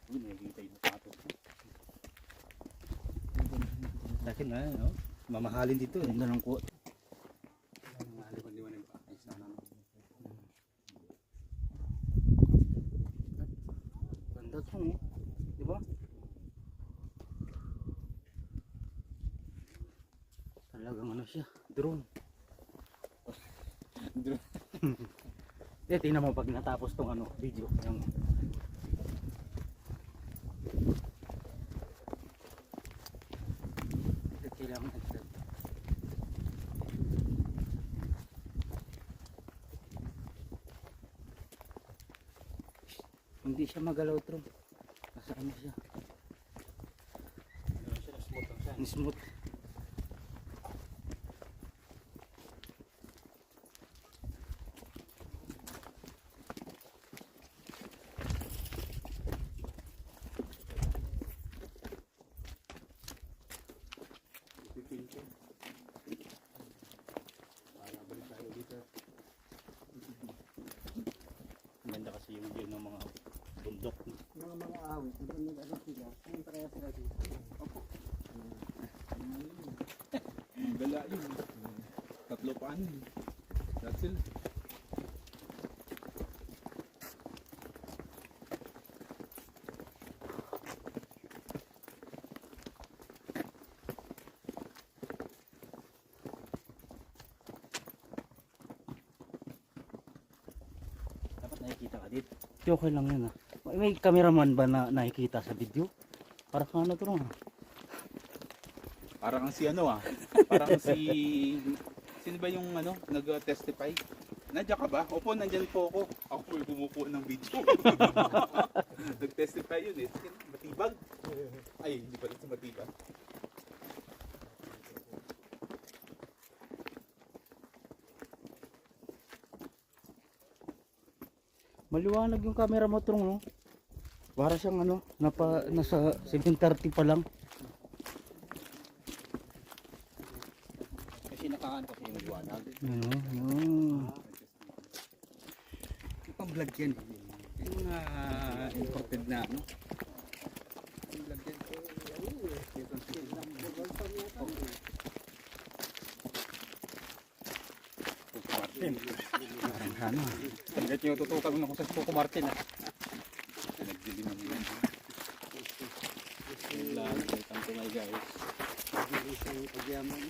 Nakikita yung pato. Laki na, no? Mamahalin dito eh. Ganda ng kuot. Maliwan-liwan pa. Ay, sana no. Ganda to, no? Di ba? Talagang ano siya, drone. Drone. Tingnan mo pag natapos tong ano, video. Yung kailangan agad. Hindi siya magalaw, bro. Nasa ano siya? Ano siya, smooth lang siya. Smooth. Ganda kasi yung view ng mga bundok. Mga awit, kung nag-ano sila, kung kaya sila dito. Opo. Gala yun. Tatlo pa ano. That's it. Dapat nakikita ka dito. Okay lang yan, ah. May cameraman ba na nakikita sa video? Para kang ano to, no? Parang si ano ah. Parang si... Sino ba yung ano, nag-testify? Nandiyan ka ba? Opo, nandyan po ako. Ako po yung bumupo ng video. Nag-testify yun eh. Matibag. Ay, hindi pala si Matibag. Maliwanag yung camera mo, Trong, no? Para siyang ano, nasa 7:30 pa lang. Kasi nakakaan kasi yung liwanag. Ano, yun. Pang vlog yan. Yung mga imported na ano. Pang vlog yan. Coco Martin. Ano? Hanggat yung tutukan mo na ko sa Coco Martin ah. Nagdilim ang yan. Yung vlog, welcome to my guys. Isang pagyaman.